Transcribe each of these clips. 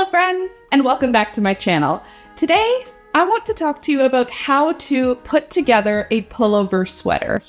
Hello friends, and welcome back to my channel. Today, I want to talk to you about how to put together a pullover sweater.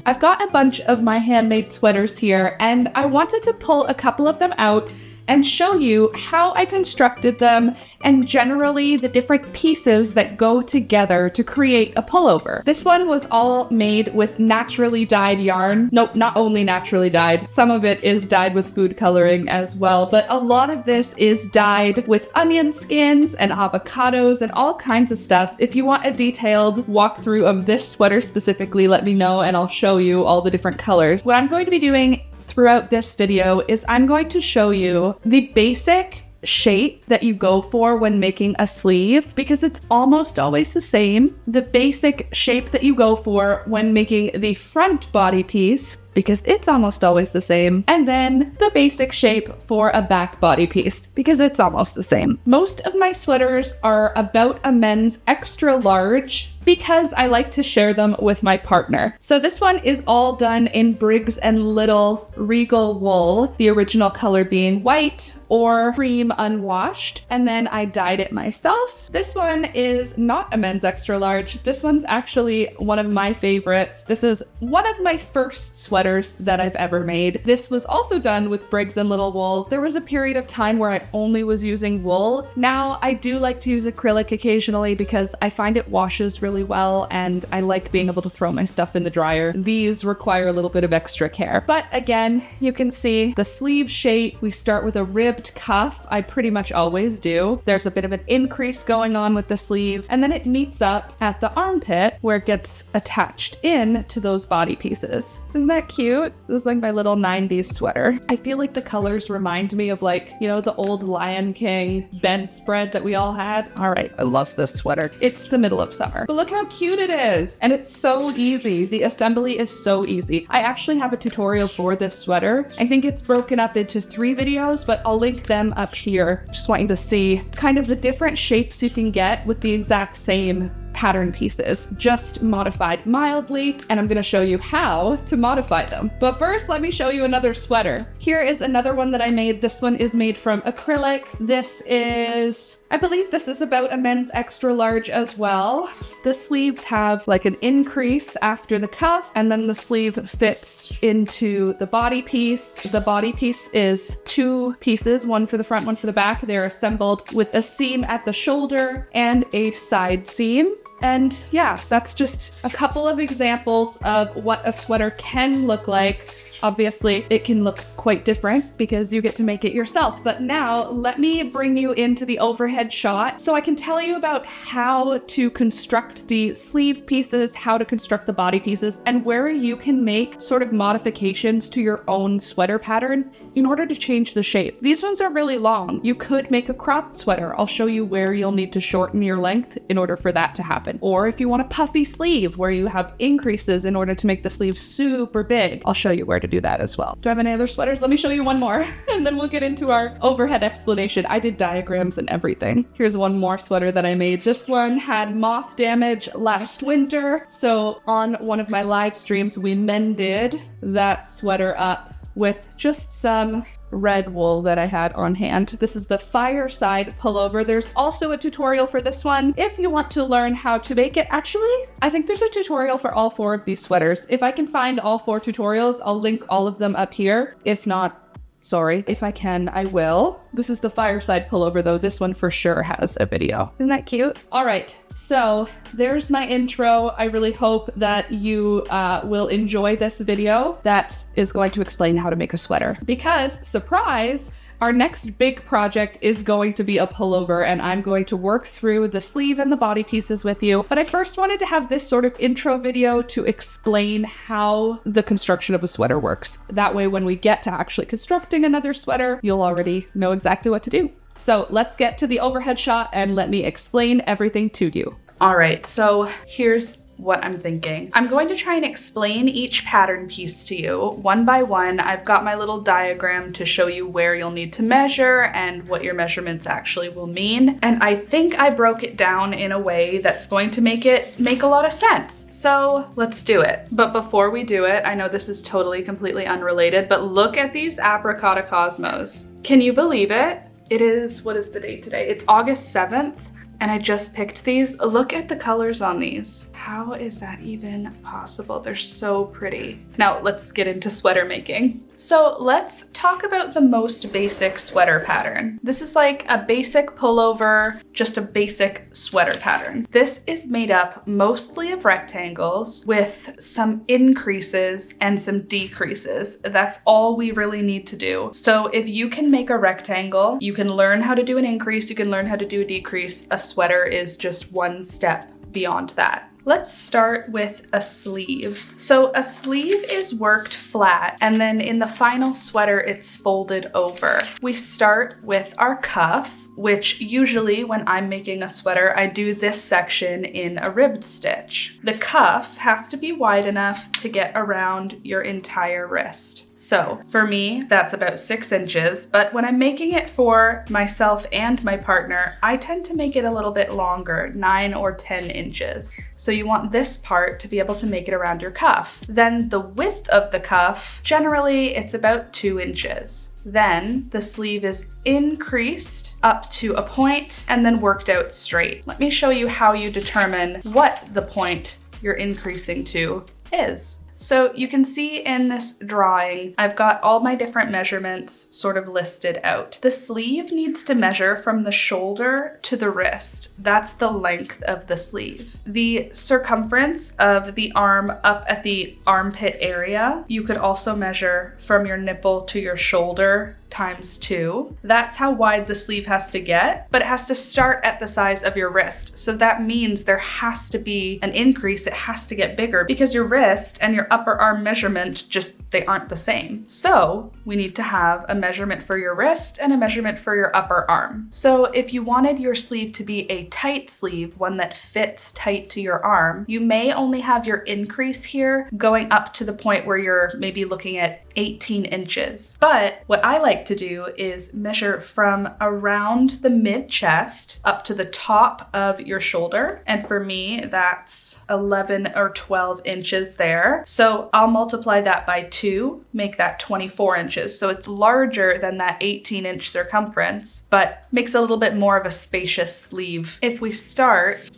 I've got a bunch of my handmade sweaters here, and I wanted to pull a couple of them out and show you how I constructed them and generally the different pieces that go together to create a pullover. This one was all made with naturally dyed yarn. Nope, not only naturally dyed. Some of it is dyed with food coloring as well, but a lot of this is dyed with onion skins and avocados and all kinds of stuff. If you want a detailed walkthrough of this sweater specifically, let me know and I'll show you all the different colors. What I'm going to be doing throughout this video is I'm going to show you the basic shape that you go for when making a sleeve, because it's almost always the same. The basic shape that you go for when making the front body piece, because it's almost always the same. And then the basic shape for a back body piece, because it's almost the same. Most of my sweaters are about a men's extra large because I like to share them with my partner. So this one is all done in Briggs & Little Regal wool, the original color being white or cream unwashed, and then I dyed it myself. This one is not a men's extra large. This one's actually one of my favorites. This is one of my first sweaters that I've ever made. This was also done with Briggs & Little wool. There was a period of time where I only was using wool. Now I do like to use acrylic occasionally because I find it washes really well and I like being able to throw my stuff in the dryer. These require a little bit of extra care. But again, you can see the sleeve shape. We start with a ribbed cuff. I pretty much always do. There's a bit of an increase going on with the sleeve, and then it meets up at the armpit where it gets attached in to those body pieces. Isn't that cute? This is like my little 90s sweater. I feel like the colors remind me of, like, you know, the old Lion King bedspread that we all had. All right, I love this sweater. It's the middle of summer, but look how cute it is. And it's so easy. The assembly is so easy. I actually have a tutorial for this sweater. I think it's broken up into 3 videos, but I'll link them up here. Just want you to see kind of the different shapes you can get with the exact same pattern pieces, just modified mildly, and I'm going to show you how to modify them. But first, let me show you another sweater. Here is another one that I made. This one is made from acrylic. This is, I believe this is about a men's extra large as well. The sleeves have like an increase after the cuff, and then the sleeve fits into the body piece. The body piece is 2 pieces, one for the front, one for the back. They're assembled with a seam at the shoulder and a side seam. And yeah, that's just a couple of examples of what a sweater can look like. Obviously, it can look quite different because you get to make it yourself. But now let me bring you into the overhead shot so I can tell you about how to construct the sleeve pieces, how to construct the body pieces, and where you can make sort of modifications to your own sweater pattern in order to change the shape. These ones are really long. You could make a cropped sweater. I'll show you where you'll need to shorten your length in order for that to happen. Or if you want a puffy sleeve where you have increases in order to make the sleeve super big, I'll show you where to do that as well. Do I have any other sweaters? Let me show you one more and then we'll get into our overhead explanation. I did diagrams and everything. Here's one more sweater that I made. This one had moth damage last winter. So on one of my live streams, we mended that sweater up with just some red wool that I had on hand. This is the fireside pullover. There's also a tutorial for this one if you want to learn how to make it. Actually, I think there's a tutorial for all 4 of these sweaters. If I can find all 4 tutorials, I'll link all of them up here. If not, sorry. If I can, I will. This is the fireside pullover though. This one for sure has a video. Isn't that cute? All right, so there's my intro. I really hope that you will enjoy this video that is going to explain how to make a sweater. Because, surprise, our next big project is going to be a pullover, and I'm going to work through the sleeve and the body pieces with you. But I first wanted to have this sort of intro video to explain how the construction of a sweater works. That way, when we get to actually constructing another sweater, you'll already know exactly what to do. So let's get to the overhead shot and let me explain everything to you. All right, so here's what I'm thinking. I'm going to try and explain each pattern piece to you one by one. I've got my little diagram to show you where you'll need to measure and what your measurements actually will mean. And I think I broke it down in a way that's going to make it make a lot of sense. So let's do it. But before we do it, I know this is totally completely unrelated, but look at these Apricotta Cosmos. Can you believe it? It is, what is the date today? It's August 7th. And I just picked these. Look at the colors on these. How is that even possible? They're so pretty. Now let's get into sweater making. So let's talk about the most basic sweater pattern. This is like a basic pullover, just a basic sweater pattern. This is made up mostly of rectangles with some increases and some decreases. That's all we really need to do. So if you can make a rectangle, you can learn how to do an increase, you can learn how to do a decrease. A sweater is just one step beyond that. Let's start with a sleeve. So a sleeve is worked flat, and then in the final sweater, it's folded over. We start with our cuff, which usually when I'm making a sweater, I do this section in a ribbed stitch. The cuff has to be wide enough to get around your entire wrist. So for me, that's about 6 inches, but when I'm making it for myself and my partner, I tend to make it a little bit longer, 9 or 10 inches. So you want this part to be able to make it around your cuff. Then the width of the cuff, generally it's about 2 inches. Then the sleeve is increased up to a point and then worked out straight. Let me show you how you determine what the point you're increasing to is. So you can see in this drawing, I've got all my different measurements sort of listed out. The sleeve needs to measure from the shoulder to the wrist. That's the length of the sleeve. The circumference of the arm up at the armpit area, you could also measure from your nipple to your shoulder times 2. That's how wide the sleeve has to get, but it has to start at the size of your wrist. So that means there has to be an increase. It has to get bigger because your wrist and your upper arm measurement they aren't the same. So we need to have a measurement for your wrist and a measurement for your upper arm. So if you wanted your sleeve to be a tight sleeve, one that fits tight to your arm, you may only have your increase here going up to the point where you're maybe looking at 18 inches. But what I like to do is measure from around the mid chest up to the top of your shoulder. And for me, that's 11 or 12 inches there. So I'll multiply that by 2, make that 24 inches. So it's larger than that 18-inch circumference, but makes a little bit more of a spacious sleeve. If we start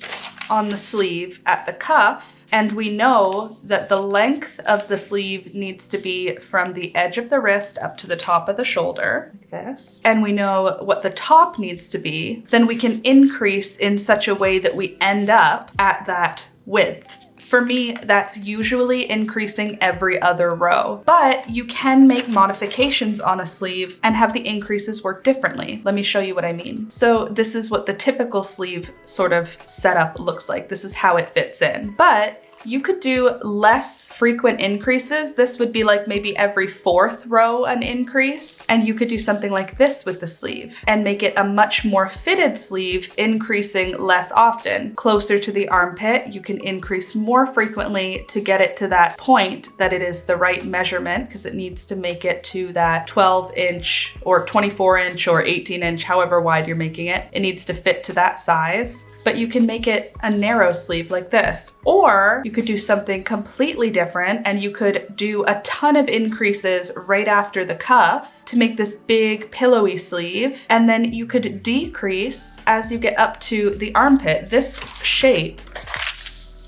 on the sleeve at the cuff, and we know that the length of the sleeve needs to be from the edge of the wrist up to the top of the shoulder, like this, and we know what the top needs to be, then we can increase in such a way that we end up at that width. For me, that's usually increasing every other row, but you can make modifications on a sleeve and have the increases work differently. Let me show you what I mean. So this is what the typical sleeve sort of setup looks like. This is how it fits in, but you could do less frequent increases. This would be like maybe every 4th row an increase. And you could do something like this with the sleeve and make it a much more fitted sleeve, increasing less often. Closer to the armpit, you can increase more frequently to get it to that point that it is the right measurement, because it needs to make it to that 12-inch or 24-inch or 18-inch, however wide you're making it. It needs to fit to that size. But you can make it a narrow sleeve like this, or you could do something completely different and you could do a ton of increases right after the cuff to make this big pillowy sleeve. And then you could decrease as you get up to the armpit. This shape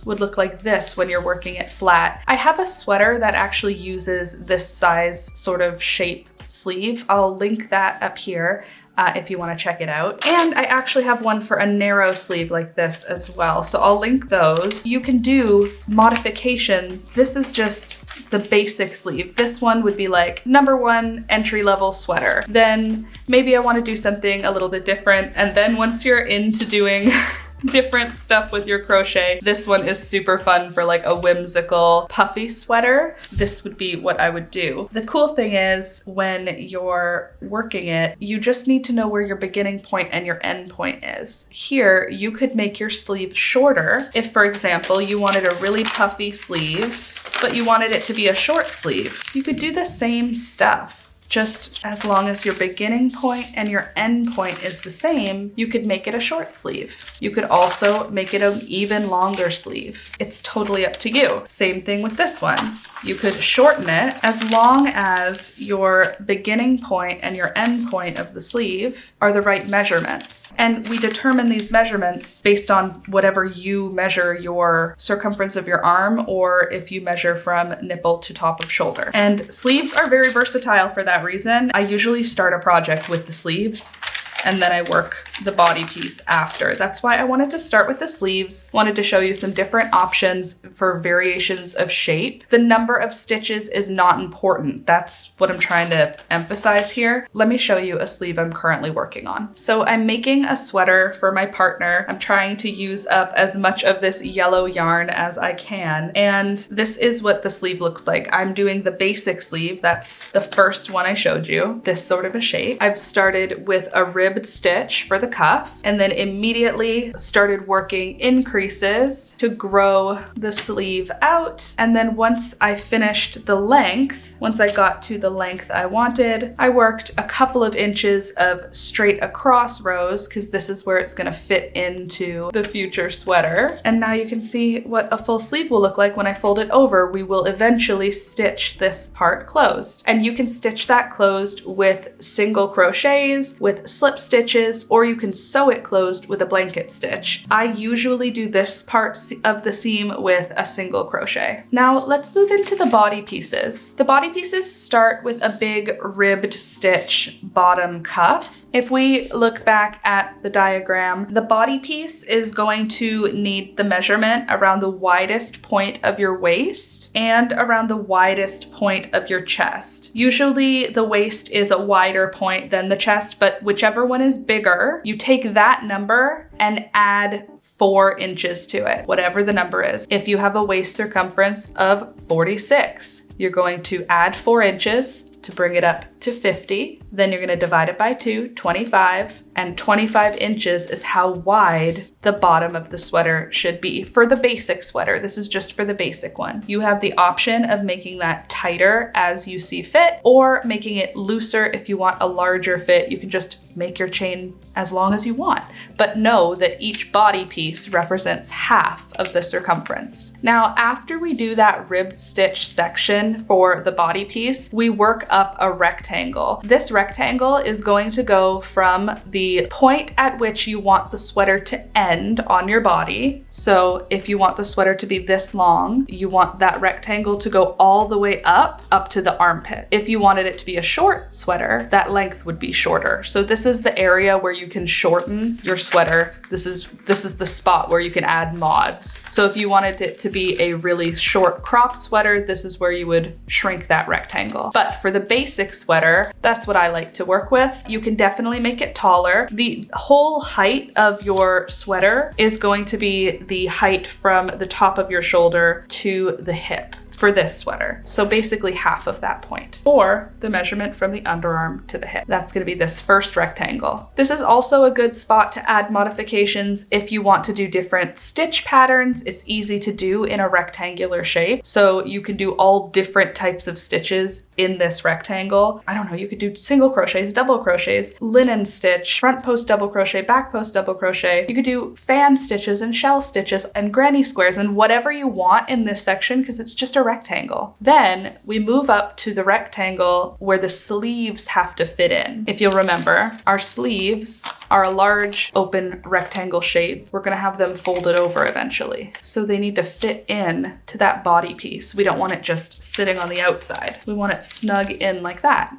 would look like this when you're working it flat. I have a sweater that actually uses this size sort of shape sleeve. I'll link that up here if you want to check it out. And I actually have one for a narrow sleeve like this as well. So I'll link those. You can do modifications. This is just the basic sleeve. This one would be like number 1 entry-level sweater. Then maybe I want to do something a little bit different. And then once you're into doing different stuff with your crochet. This one is super fun for like a whimsical puffy sweater. This would be what I would do. The cool thing is when you're working it, you just need to know where your beginning point and your end point is. Here, you could make your sleeve shorter. If, for example, you wanted a really puffy sleeve, but you wanted it to be a short sleeve, you could do the same stuff. Just as long as your beginning point and your end point is the same, you could make it a short sleeve. You could also make it an even longer sleeve. It's totally up to you. Same thing with this one. You could shorten it as long as your beginning point and your end point of the sleeve are the right measurements. And we determine these measurements based on whatever you measure your circumference of your arm, or if you measure from nipple to top of shoulder. And sleeves are very versatile for that reason. I usually start a project with the sleeves and then I work the body piece after. That's why I wanted to start with the sleeves. Wanted to show you some different options for variations of shape. The number of stitches is not important. That's what I'm trying to emphasize here. Let me show you a sleeve I'm currently working on. So I'm making a sweater for my partner. I'm trying to use up as much of this yellow yarn as I can. And this is what the sleeve looks like. I'm doing the basic sleeve. That's the first one I showed you, this sort of a shape. I've started with a ribbed stitch for the cuff and then immediately started working increases to grow the sleeve out. And then once I finished the length, once I got to the length I wanted, I worked a couple of inches of straight across rows because this is where it's going to fit into the future sweater. And now you can see what a full sleeve will look like when I fold it over. We will eventually stitch this part closed. And you can stitch that closed with single crochets, with slip stitches, or you can sew it closed with a blanket stitch. I usually do this part of the seam with a single crochet. Now let's move into the body pieces. The body pieces start with a big ribbed stitch bottom cuff. If we look back at the diagram, the body piece is going to need the measurement around the widest point of your waist and around the widest point of your chest. Usually the waist is a wider point than the chest, but whichever one is bigger, you take that number and add 4 inches to it, whatever the number is. If you have a waist circumference of 46, you're going to add 4 inches to bring it up to 50. Then you're going to divide it by 2, 25, and 25 inches is how wide the bottom of the sweater should be for the basic sweater. This is just for the basic one. You have the option of making that tighter as you see fit, or making it looser if you want a larger fit. You can just make your chain as long as you want, but know that each body piece represents half of the circumference. Now, after we do that ribbed stitch section for the body piece, we work up a rectangle. This rectangle is going to go from the point at which you want the sweater to end on your body. So if you want the sweater to be this long, you want that rectangle to go all the way up to the armpit. If you wanted it to be a short sweater, that length would be shorter. So this is the area where you can shorten your sweater. This is the spot where you can add mods. So if you wanted it to be a really short cropped sweater, this is where you would shrink that rectangle. But for the basic sweater, that's what I like to work with. You can definitely make it taller. The whole height of your sweater is going to be the height from the top of your shoulder to the hip for this sweater. So basically half of that point, or the measurement from the underarm to the hip. That's going to be this first rectangle. This is also a good spot to add modifications if you want to do different stitch patterns. It's easy to do in a rectangular shape. So you can do all different types of stitches in this rectangle. I don't know, you could do single crochets, double crochets, linen stitch, front post double crochet, back post double crochet. You could do fan stitches and shell stitches and granny squares and whatever you want in this section, because it's just a rectangle. Then we move up to the rectangle where the sleeves have to fit in. If you'll remember, our sleeves are a large open rectangle shape. We're going to have them folded over eventually. So they need to fit in to that body piece. We don't want it just sitting on the outside. We want it snug in like that.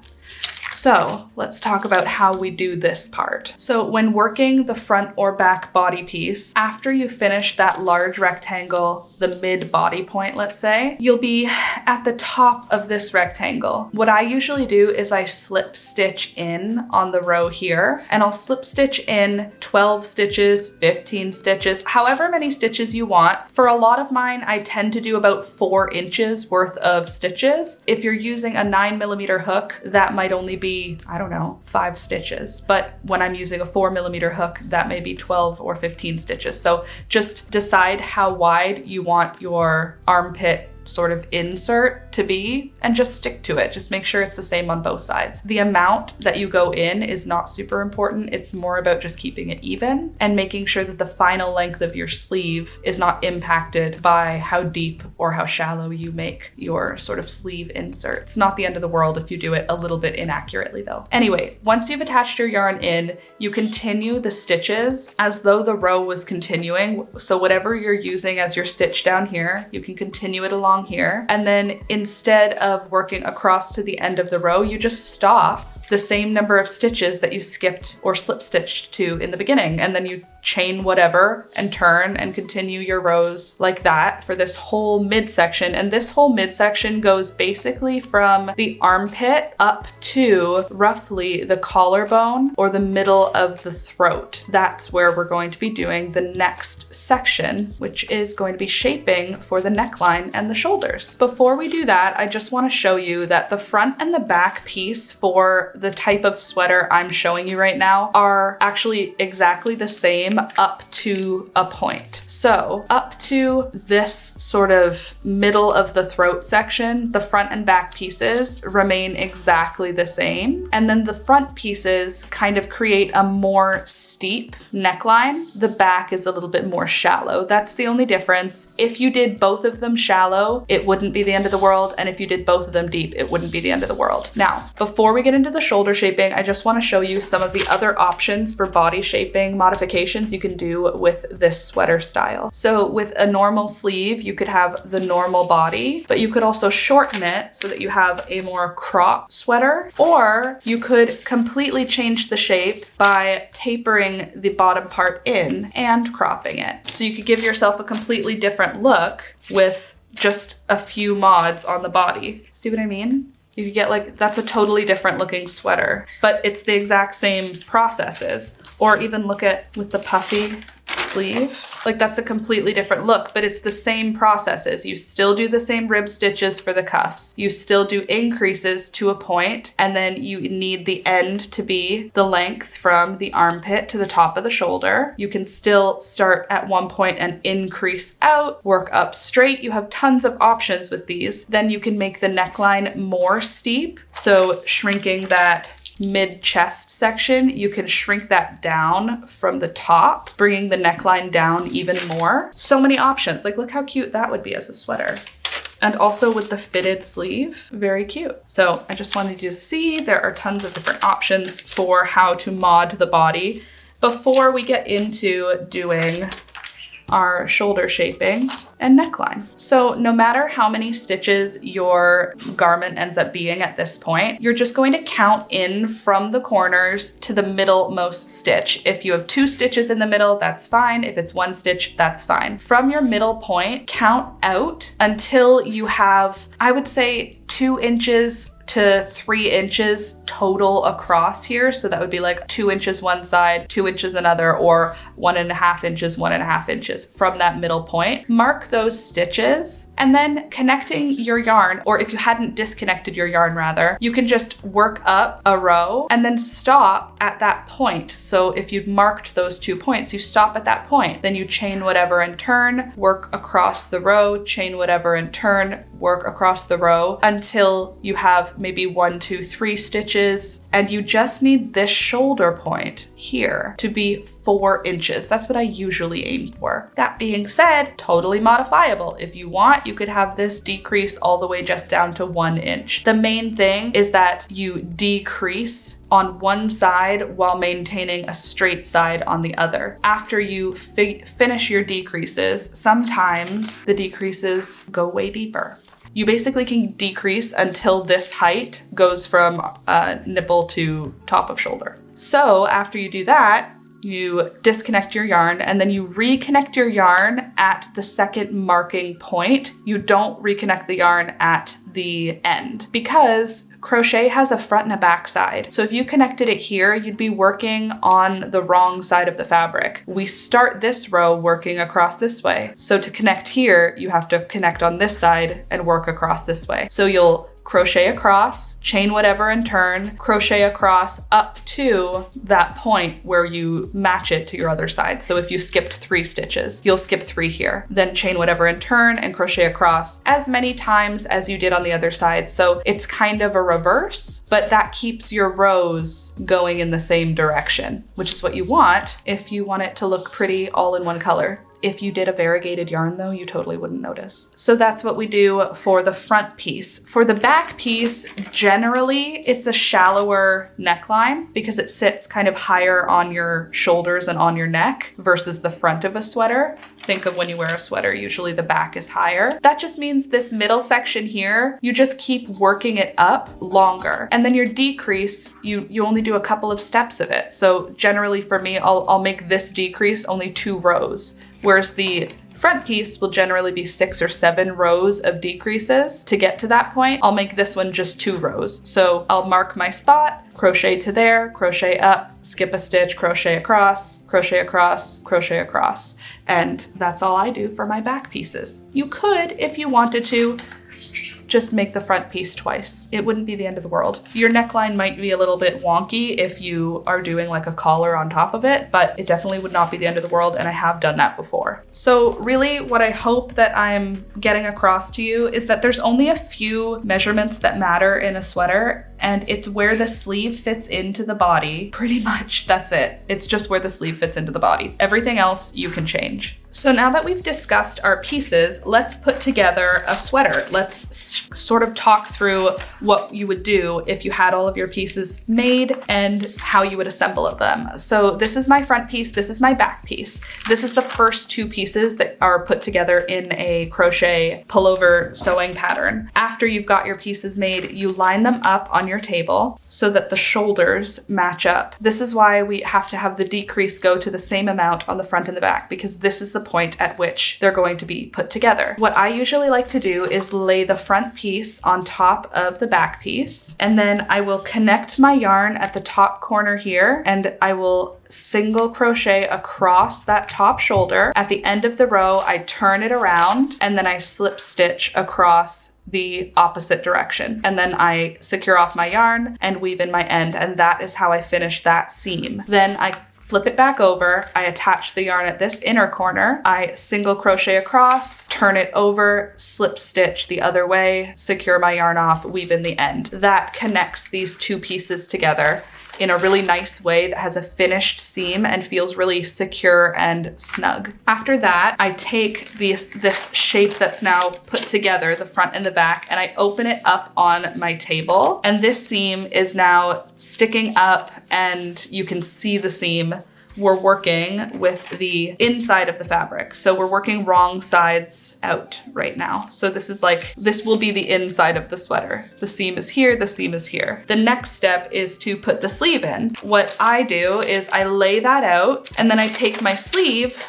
So let's talk about how we do this part. So when working the front or back body piece, after you finish that large rectangle, the mid body point, let's say, you'll be at the top of this rectangle. What I usually do is I slip stitch in on the row here, and I'll slip stitch in 12 stitches, 15 stitches, however many stitches you want. For a lot of mine, I tend to do about 4 inches worth of stitches. If you're using a 9mm hook, that might only be, I don't know, 5 stitches. But when I'm using a 4mm hook, that may be 12 or 15 stitches. So just decide how wide you want your armpit sort of insert to be and just stick to it. Just make sure it's the same on both sides. The amount that you go in is not super important. It's more about just keeping it even and making sure that the final length of your sleeve is not impacted by how deep or how shallow you make your sort of sleeve insert. It's not the end of the world if you do it a little bit inaccurately though. Anyway, once you've attached your yarn in, you continue the stitches as though the row was continuing. So whatever you're using as your stitch down here, you can continue it along here. And then instead of working across to the end of the row, you just stop the same number of stitches that you skipped or slip stitched to in the beginning. And then you chain whatever and turn and continue your rows like that for this whole midsection. And this whole midsection goes basically from the armpit up to roughly the collarbone or the middle of the throat. That's where we're going to be doing the next section, which is going to be shaping for the neckline and the shoulders. Before we do that, I just want to show you that the front and the back piece for the type of sweater I'm showing you right now are actually exactly the same up to a point. So up to this sort of middle of the throat section, the front and back pieces remain exactly the same. And then the front pieces kind of create a more steep neckline. The back is a little bit more shallow. That's the only difference. If you did both of them shallow, it wouldn't be the end of the world. And if you did both of them deep, it wouldn't be the end of the world. Now, before we get into the shoulder shaping, I just want to show you some of the other options for body shaping modifications you can do with this sweater style. So with a normal sleeve, you could have the normal body, but you could also shorten it so that you have a more crop sweater, or you could completely change the shape by tapering the bottom part in and cropping it. So you could give yourself a completely different look with just a few mods on the body. See what I mean? You could get like, that's a totally different looking sweater, but it's the exact same processes. Or even look at with the puffy sleeve, like that's a completely different look, but it's the same processes. You still do the same rib stitches for the cuffs. You still do increases to a point, and then you need the end to be the length from the armpit to the top of the shoulder. You can still start at one point and increase out, work up straight. You have tons of options with these. Then you can make the neckline more steep. So shrinking that mid-chest section, you can shrink that down from the top, bringing the neckline down even more. So many options. Like, look how cute that would be as a sweater. And also with the fitted sleeve, very cute. So I just wanted you to see there are tons of different options for how to mod the body before we get into doing our shoulder shaping and neckline. So no matter how many stitches your garment ends up being at this point, you're just going to count in from the corners to the middlemost stitch. If you have 2 stitches in the middle, that's fine. If it's 1 stitch, that's fine. From your middle point, count out until you have, I would say, 2 inches to 3 inches total across here. So that would be like 2 inches one side, 2 inches another, or 1.5 inches, 1.5 inches from that middle point. Mark those stitches, and then connecting your yarn, or if you hadn't disconnected your yarn rather, you can just work up a row and then stop at that point. So if you'd marked those 2 points, you stop at that point, then you chain whatever and turn, work across the row, chain whatever and turn, work across the row until you have maybe 1, 2, 3 stitches, and you just need this shoulder point here to be 4 inches. That's what I usually aim for. That being said, totally modifiable. If you want, you could have this decrease all the way just down to 1 inch. The main thing is that you decrease on one side while maintaining a straight side on the other. After you finish your decreases, sometimes the decreases go way deeper. You basically can decrease until this height goes from nipple to top of shoulder. So after you do that, you disconnect your yarn and then you reconnect your yarn at the second marking point. You don't reconnect the yarn at the end because crochet has a front and a back side. So if you connected it here, you'd be working on the wrong side of the fabric. We start this row working across this way. So to connect here, you have to connect on this side and work across this way. So you'll crochet across, chain whatever and turn, crochet across up to that point where you match it to your other side. So if you skipped 3 stitches, you'll skip 3 here, then chain whatever and turn and crochet across as many times as you did on the other side. So it's kind of a reverse, but that keeps your rows going in the same direction, which is what you want if you want it to look pretty all in one color. If you did a variegated yarn though, you totally wouldn't notice. So that's what we do for the front piece. For the back piece, generally it's a shallower neckline because it sits kind of higher on your shoulders and on your neck versus the front of a sweater. Think of when you wear a sweater, usually the back is higher. That just means this middle section here, you just keep working it up longer. And then your decrease, you only do a couple of steps of it. So generally for me, I'll make this decrease only 2 rows. Whereas the front piece will generally be 6 or 7 rows of decreases to get to that point. I'll make this one just 2 rows. So I'll mark my spot, crochet to there, crochet up, skip a stitch, crochet across, crochet across, crochet across. And that's all I do for my back pieces. You could, if you wanted to, just make the front piece twice. It wouldn't be the end of the world. Your neckline might be a little bit wonky if you are doing like a collar on top of it, but it definitely would not be the end of the world, and I have done that before. So really what I hope that I'm getting across to you is that there's only a few measurements that matter in a sweater, and it's where the sleeve fits into the body. Pretty much, that's it. It's just where the sleeve fits into the body. Everything else you can change. So now that we've discussed our pieces, let's put together a sweater. Let's sort of talk through what you would do if you had all of your pieces made and how you would assemble them. So this is my front piece, this is my back piece. This is the first 2 pieces that are put together in a crochet pullover sewing pattern. After you've got your pieces made, you line them up on your table so that the shoulders match up. This is why we have to have the decrease go to the same amount on the front and the back, because this is the point at which they're going to be put together. What I usually like to do is lay the front piece on top of the back piece, and then I will connect my yarn at the top corner here, and I will single crochet across that top shoulder. At the end of the row, I turn it around and then I slip stitch across the opposite direction. And then I secure off my yarn and weave in my end, and that is how I finish that seam. Then I flip it back over, I attach the yarn at this inner corner, I single crochet across, turn it over, slip stitch the other way, secure my yarn off, weave in the end. That connects these 2 pieces together in a really nice way that has a finished seam and feels really secure and snug. After that, I take this shape that's now put together, the front and the back, and I open it up on my table. And this seam is now sticking up and you can see the seam. We're working with the inside of the fabric. So we're working wrong sides out right now. So this will be the inside of the sweater. The seam is here, the seam is here. The next step is to put the sleeve in. What I do is I lay that out and then I take my sleeve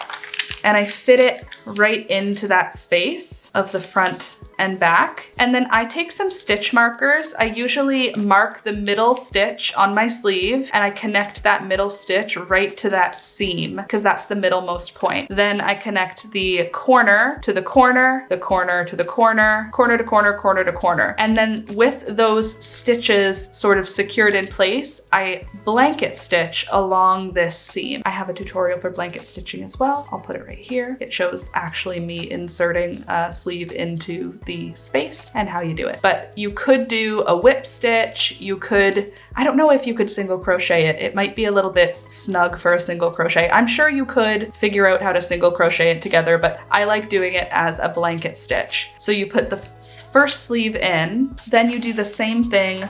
and I fit it right into that space of the front and back. And then I take some stitch markers. I usually mark the middle stitch on my sleeve and I connect that middle stitch right to that seam because that's the middlemost point. Then I connect the corner to the corner, the corner to the corner, corner to corner, corner to corner. And then with those stitches sort of secured in place, I blanket stitch along this seam. I have a tutorial for blanket stitching as well. I'll put it right here. It shows actually me inserting a sleeve into the space and how you do it. But you could do a whip stitch. You could, I don't know if you could single crochet it. It might be a little bit snug for a single crochet. I'm sure you could figure out how to single crochet it together, but I like doing it as a blanket stitch. So you put the first sleeve in, then you do the same thing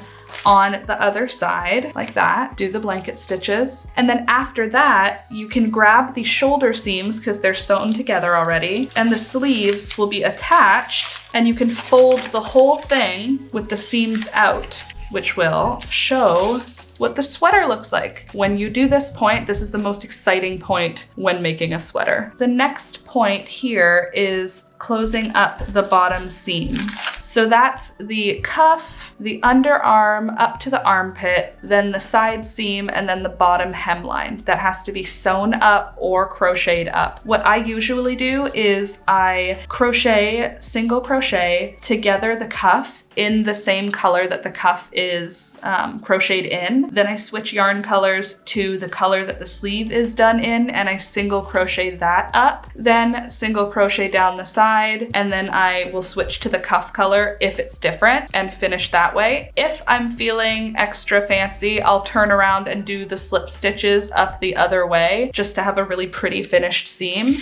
on the other side like that, do the blanket stitches. And then after that, you can grab the shoulder seams because they're sewn together already, and the sleeves will be attached, and you can fold the whole thing with the seams out, which will show what the sweater looks like. When you do this point, this is the most exciting point when making a sweater. The next point here is closing up the bottom seams. So that's the cuff, the underarm up to the armpit, then the side seam, and then the bottom hemline. That has to be sewn up or crocheted up. What I usually do is I crochet, single crochet together the cuff in the same color that the cuff is crocheted in. Then I switch yarn colors to the color that the sleeve is done in, and I single crochet that up, then single crochet down the side, and then I will switch to the cuff color if it's different and finish that way. If I'm feeling extra fancy, I'll turn around and do the slip stitches up the other way just to have a really pretty finished seam.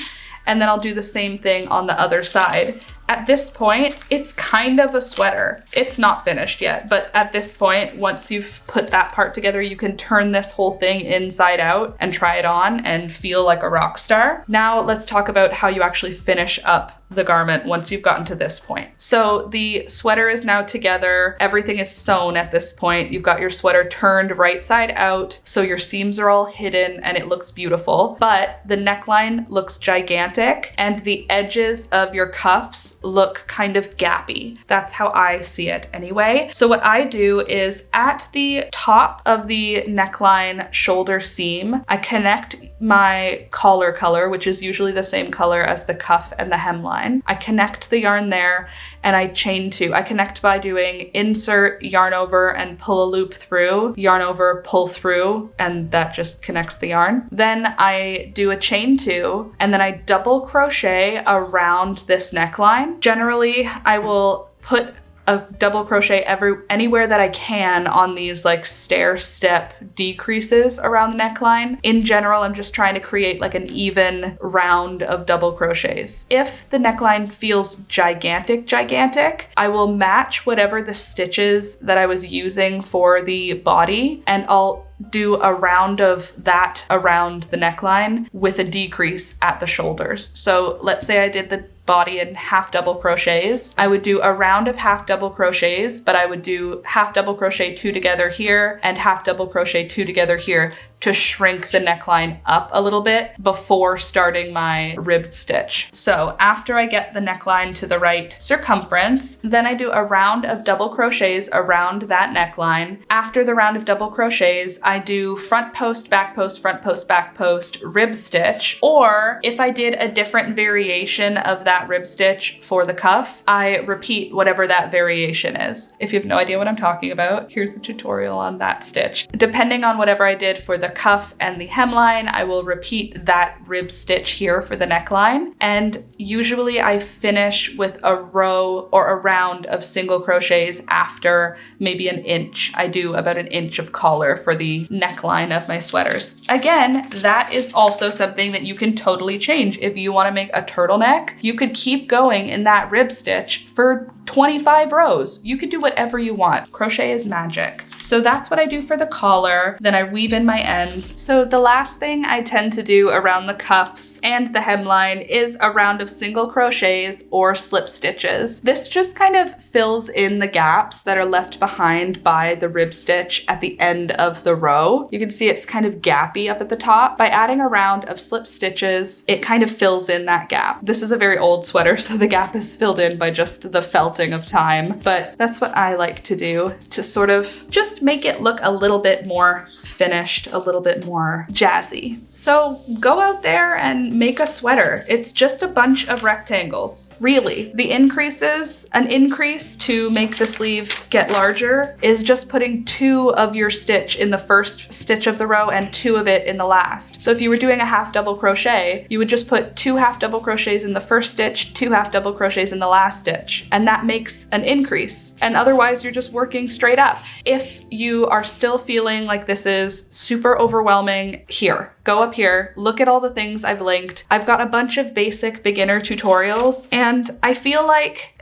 And then I'll do the same thing on the other side. At this point, it's kind of a sweater. It's not finished yet, but at this point, once you've put that part together, you can turn this whole thing inside out and try it on and feel like a rock star. Now let's talk about how you actually finish up the garment once you've gotten to this point. So the sweater is now together. Everything is sewn at this point. You've got your sweater turned right side out, so your seams are all hidden and it looks beautiful, but the neckline looks gigantic and the edges of your cuffs look kind of gappy. That's how I see it anyway. So what I do is at the top of the neckline shoulder seam, I connect my collar color, which is usually the same color as the cuff and the hemline. I connect the yarn there and I chain two. I connect by doing insert, yarn over, and pull a loop through, yarn over, pull through, and that just connects the yarn. Then I do a chain two, and then I double crochet around this neckline. Generally, I will put a double crochet anywhere that I can on these like stair step decreases around the neckline. In general, I'm just trying to create like an even round of double crochets. If the neckline feels gigantic, I will match whatever the stitches that I was using for the body, and I'll do a round of that around the neckline with a decrease at the shoulders. So let's say I did the body in half double crochets. I would do a round of half double crochets, but I would do half double crochet two together here and half double crochet two together here to shrink the neckline up a little bit before starting my ribbed stitch. So after I get the neckline to the right circumference, then I do a round of double crochets around that neckline. After the round of double crochets, I do front post, back post, front post, back post, rib stitch. Or if I did a different variation of that rib stitch for the cuff, I repeat whatever that variation is. If you have no idea what I'm talking about, here's a tutorial on that stitch. Depending on whatever I did for the cuff and the hemline, I will repeat that rib stitch here for the neckline. And usually I finish with a row or a round of single crochets after maybe an inch. I do about an inch of collar for the neckline of my sweaters. Again, that is also something that you can totally change. If you want to make a turtleneck, you could keep going in that rib stitch for 25 rows. You could do whatever you want. Crochet is magic. So that's what I do for the collar. Then I weave in my ends. So the last thing I tend to do around the cuffs and the hemline is a round of single crochets or slip stitches. This just kind of fills in the gaps that are left behind by the rib stitch at the end of the row. You can see it's kind of gappy up at the top. By adding a round of slip stitches, it kind of fills in that gap. This is a very old sweater, so the gap is filled in by just the felting of time, but that's what I like to do to sort of just make it look a little bit more finished, a little bit more jazzy. So go out there and make a sweater. It's just a bunch of rectangles, really. The increases, an increase to make the sleeve get larger is just putting two of your stitch in the first stitch of the row and two of it in the last. So if you were doing a half double crochet, you would just put two half double crochets in the first stitch, two half double crochets in the last stitch, and that makes an increase. And otherwise you're just working straight up. If you are still feeling like this is super overwhelming, here, go up here, look at all the things I've linked. I've got a bunch of basic beginner tutorials, and I feel like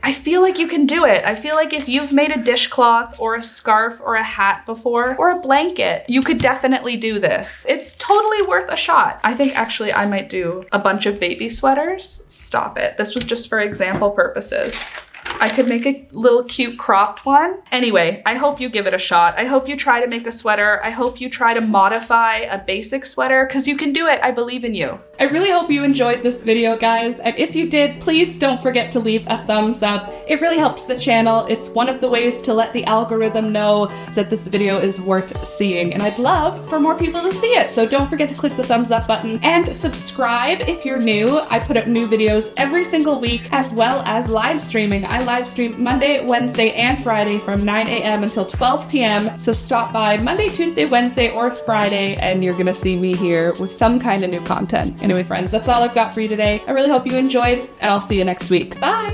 you can do it. I feel like if you've made a dishcloth or a scarf or a hat before, or a blanket, you could definitely do this. It's totally worth a shot. I think actually I might do a bunch of baby sweaters. Stop it. This was just for example purposes. I could make a little cute cropped one. Anyway, I hope you give it a shot. I hope you try to make a sweater. I hope you try to modify a basic sweater, because you can do it. I believe in you. I really hope you enjoyed this video, guys. And if you did, please don't forget to leave a thumbs up. It really helps the channel. It's one of the ways to let the algorithm know that this video is worth seeing. And I'd love for more people to see it. So don't forget to click the thumbs up button and subscribe if you're new. I put up new videos every single week, as well as live streaming. I live stream Monday, Wednesday, and Friday from 9 a.m. until 12 p.m. So stop by Monday, Tuesday, Wednesday, or Friday, and you're gonna see me here with some kind of new content. Anyway, friends, that's all I've got for you today. I really hope you enjoyed, and I'll see you next week. Bye!